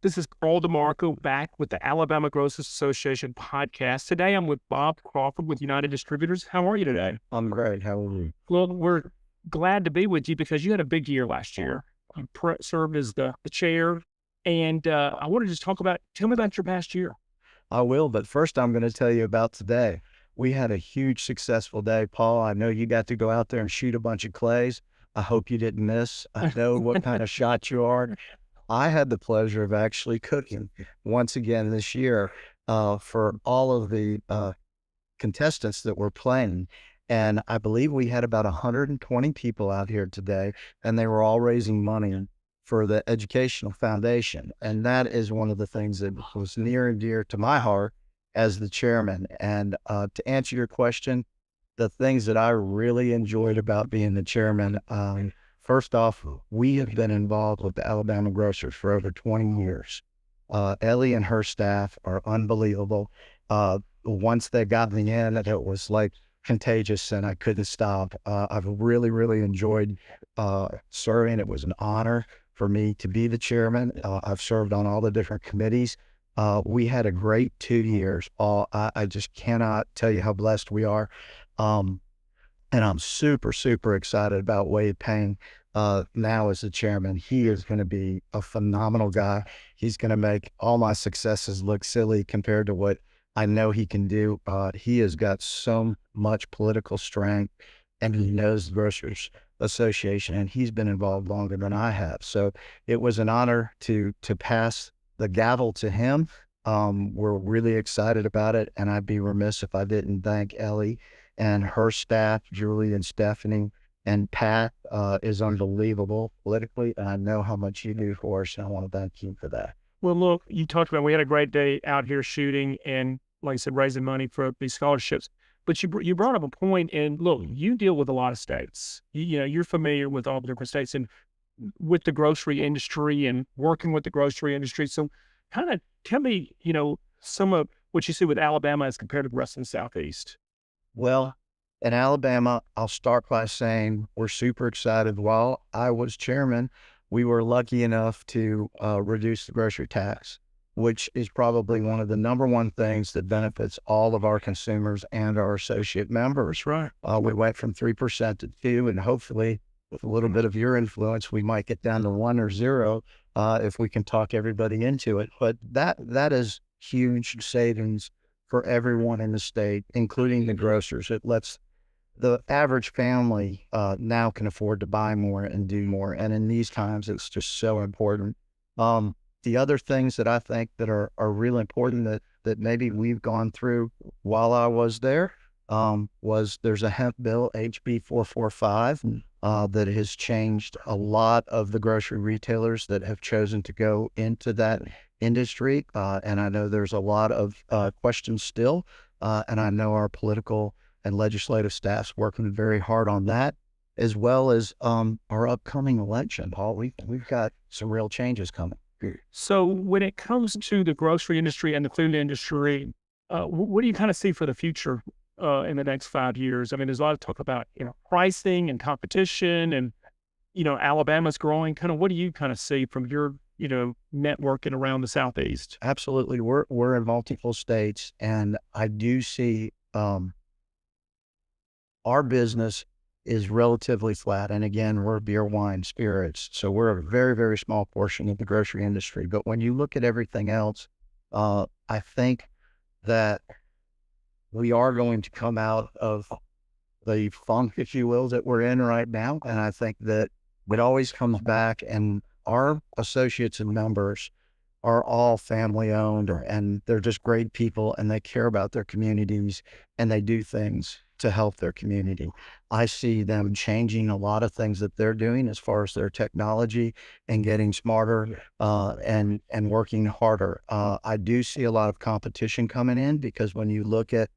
This is Paul DeMarco back with the Alabama Grocers Association podcast. Today I'm with Bob Crawford with United Distributors. How are you today? I'm great. How are you? Well, we're glad to be with you because you had a big year last year. You served as the chair, and I want to just tell me about your past year. I will, but first I'm going to tell you about today. We had a huge successful day, Paul. I know you got to go out there and shoot a bunch of clays. I hope you didn't miss. I know what kind of shot you are. I had the pleasure of actually cooking once again this year for all of the contestants that were playing. And I believe we had about 120 people out here today, and they were all raising money for the Educational Foundation. And that is one of the things that was near and dear to my heart as the chairman. And to answer your question, the things that I really enjoyed about being the chairman, first off, we have been involved with the Alabama Grocers for over 20 years. Ellie and her staff are unbelievable. Once they got me in, it was like contagious and I couldn't stop. I've really, really enjoyed serving. It was an honor for me to be the chairman. I've served on all the different committees. We had a great 2 years. I just cannot tell you how blessed we are. And I'm super, super excited about Wade Payne now as the chairman. He is going to be a phenomenal guy. He's going to make all my successes look silly compared to what I know he can do. He has got so much political strength, and he knows the Grocers Association, and he's been involved longer than I have. So it was an honor to pass the gavel to him. We're really excited about it, and I'd be remiss if I didn't thank Ellie and her staff, Julie and Stephanie, and Pat is unbelievable politically, and I know how much you do for us, and I want to thank you for that. Well, look, you talked about we had a great day out here shooting and, like I said, raising money for these scholarships. But you brought up a point, and look, you deal with a lot of states. You're familiar with all the different states and with the grocery industry and working with the grocery industry. So kind of tell me, some of what you see with Alabama as compared to the rest of the Southeast. Well, in Alabama, I'll start by saying we're super excited. While I was chairman, we were lucky enough to reduce the grocery tax, which is probably one of the number one things that benefits all of our consumers and our associate members. Right. We went from 3% to 2%, and hopefully with a little bit of your influence, we might get down to 1 or 0 if we can talk everybody into it. But that is huge savings for everyone in the state, including the grocers. It lets the average family now can afford to buy more and do more. And in these times, it's just so important. The other things that I think that are really important that maybe we've gone through while I was there was there's a hemp bill, HB 445, that has changed a lot of the grocery retailers that have chosen to go into that industry. And I know there's a lot of questions still. And I know our political and legislative staff's working very hard on that, as well as our upcoming election. Paul, we've got some real changes coming. So when it comes to the grocery industry and the food industry, what do you kind of see for the future in the next 5 years? I mean, there's a lot of talk about, pricing and competition and, Alabama's growing. Kind of what do you kind of see from your, networking around the Southeast? Absolutely. We're in multiple states, and I do see our business is relatively flat. And again, we're beer, wine, spirits. So we're a very, very small portion of the grocery industry. But when you look at everything else, I think that we are going to come out of the funk, if you will, that we're in right now. And I think that it always comes back, and our associates and members are all family owned, and they're just great people, and they care about their communities, and they do things to help their community. I see them changing a lot of things that they're doing as far as their technology and getting smarter and working harder. I do see a lot of competition coming in, because when you look at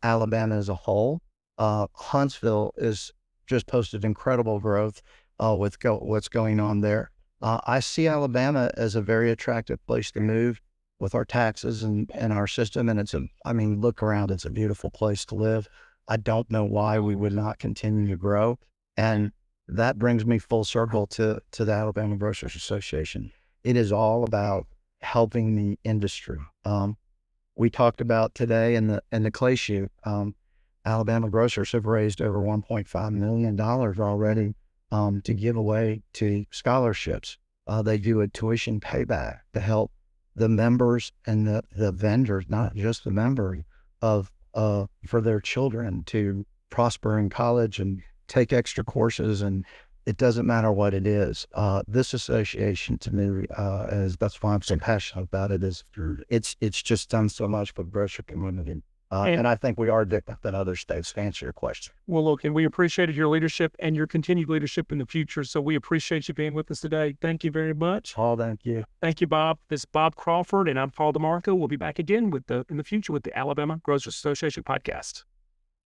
Alabama as a whole, Huntsville is just posted incredible growth with what's going on there. I see Alabama as a very attractive place to move with our taxes and our system. And look around, it's a beautiful place to live. I don't know why we would not continue to grow. And that brings me full circle to the Alabama Grocers Association. It is all about helping the industry. We talked about today in the Clay Shoot, Alabama grocers have raised over $1.5 million already to give away to scholarships. They do a tuition payback to help the members and the vendors, not just the members, for their children to prosper in college and take extra courses. And it doesn't matter what it is. This association to me, that's why I'm so passionate about it, is it's just done so much for the grocery community. And I think we are different than other states, to answer your question. Well, look, and we appreciated your leadership and your continued leadership in the future. So we appreciate you being with us today. Thank you very much. Paul, thank you. Thank you, Bob. This is Bob Crawford, and I'm Paul DeMarco. We'll be back again in the future with the Alabama Grocers Association podcast.